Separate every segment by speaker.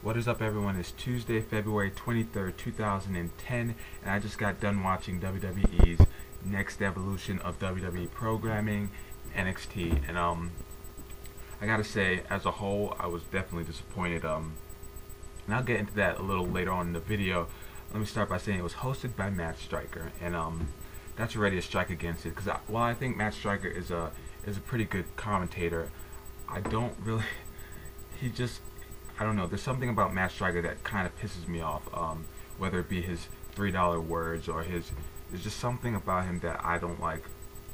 Speaker 1: What is up, everyone? It's Tuesday, February 23rd, 2010, and I just got done watching WWE's Next Evolution of WWE Programming, NXT, and I gotta say, as a whole, I was definitely disappointed, and I'll get into that a little later on in the video. Let me start by saying it was hosted by Matt Striker, and that's already a strike against it, because while I think Matt Striker is a pretty good commentator, I don't really, I don't know, there's something about Matt Striker that kind of pisses me off, whether it be his $3 words or there's just something about him that I don't like.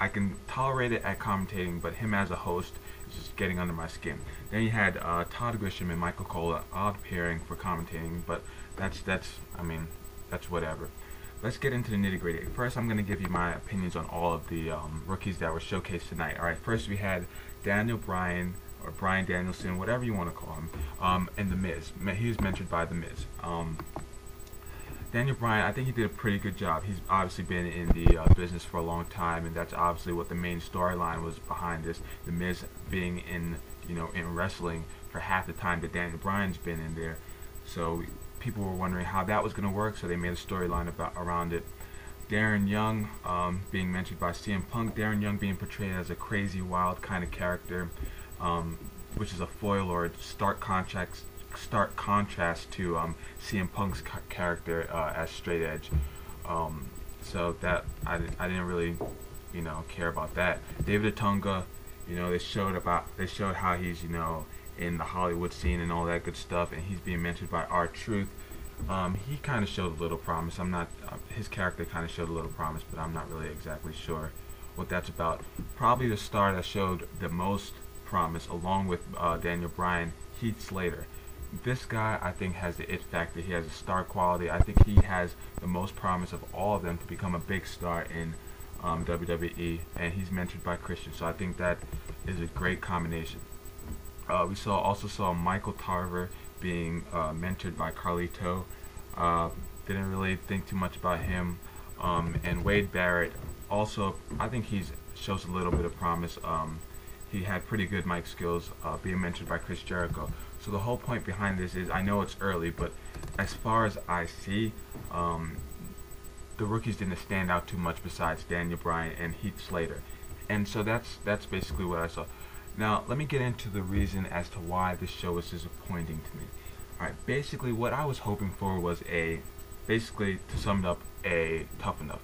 Speaker 1: I can tolerate it at commentating, but him as a host is just getting under my skin. Then you had Todd Grisham and Michael Cole, odd pairing for commentating, but that's whatever. Let's get into the nitty-gritty. First, I'm going to give you my opinions on all of the rookies that were showcased tonight. Alright, first we had Bryan, or Bryan Danielson, whatever you want to call him, and The Miz. He was mentioned by The Miz. Daniel Bryan, I think he did a pretty good job. He's obviously been in the business for a long time, and that's obviously what the main storyline was behind this. The Miz being in wrestling for half the time that Daniel Bryan's been in there. So people were wondering how that was going to work, so they made a storyline around it. Darren Young being mentioned by CM Punk. Darren Young being portrayed as a crazy, wild kind of character, which is a foil or a stark contrast to CM Punk's character as Straight Edge. So that I didn't really care about that. David Tonga, they showed how he's in the Hollywood scene and all that good stuff, and he's being mentioned by R-Truth. He kind of showed a little promise. His character kind of showed a little promise, but I'm not really exactly sure what that's about. Probably the star that showed the most promise, along with Daniel Bryan, Heath Slater. This guy, I think, has the it factor. He has a star quality. I think he has the most promise of all of them to become a big star in WWE, and he's mentored by Christian, so I think that is a great combination. We also saw Michael Tarver being mentored by Carlito. Didn't really think too much about him. And Wade Barrett, also, I think he shows a little bit of promise. He had pretty good mic skills, being mentored by Chris Jericho. So the whole point behind this is, I know it's early, but as far as I see, the rookies didn't stand out too much besides Daniel Bryan and Heath Slater. And so that's basically what I saw. Now, let me get into the reason as to why this show was disappointing to me. Alright, basically what I was hoping for was basically, to sum it up, a Tough Enough.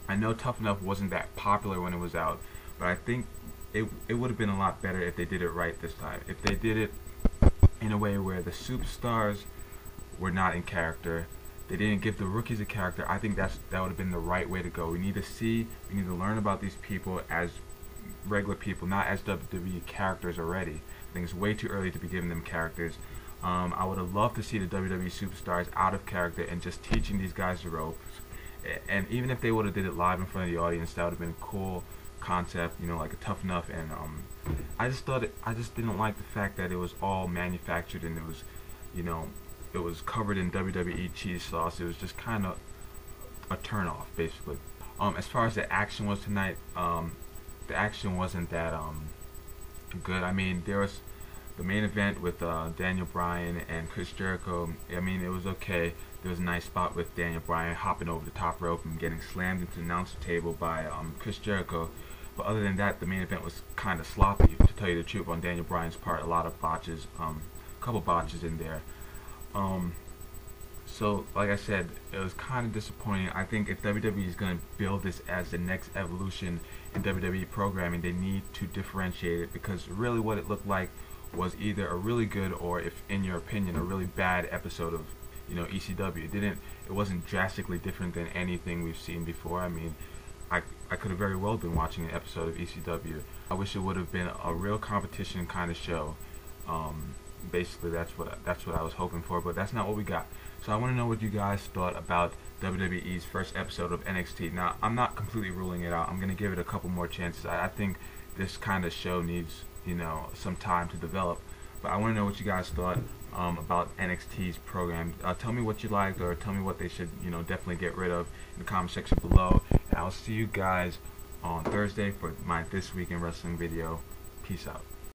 Speaker 1: I know Tough Enough wasn't that popular when it was out, but I think it would have been a lot better if they did it right this time. If they did it in a way where the superstars were not in character, they didn't give the rookies a character, I think that would have been the right way to go. We need to learn about these people as regular people, not as WWE characters already. I think it's way too early to be giving them characters. I would have loved to see the WWE superstars out of character and just teaching these guys the ropes. And even if they would have did it live in front of the audience, that would have been a cool concept, like a Tough Enough. And I just didn't like the fact that it was all manufactured, and it was, it was covered in WWE cheese sauce. It was just kind of a turn off, basically. As far as the action was tonight, the action wasn't that good. I mean, there was the main event with Daniel Bryan and Chris Jericho. I mean, it was okay. There was a nice spot with Daniel Bryan hopping over the top rope and getting slammed into the announcer table by Chris Jericho. But other than that, the main event was kind of sloppy, to tell you the truth, on Daniel Bryan's part. A lot of botches, a couple botches in there. So, like I said, it was kind of disappointing. I think if WWE is going to build this as the next evolution in WWE programming, they need to differentiate it, because really what it looked like was either a really good, or, if in your opinion, a really bad episode of ECW. It wasn't drastically different than anything we've seen before. I mean, I could have very well been watching an episode of ECW. I wish it would have been a real competition kind of show. Basically, that's what I was hoping for, but that's not what we got. So I want to know what you guys thought about WWE's first episode of NXT. Now, I'm not completely ruling it out. I'm going to give it a couple more chances. I think this kind of show needs, some time to develop. But I want to know what you guys thought about NXT's program. Tell me what you liked, or tell me what they should, definitely get rid of in the comment section below. And I'll see you guys on Thursday for my This Week in Wrestling video. Peace out.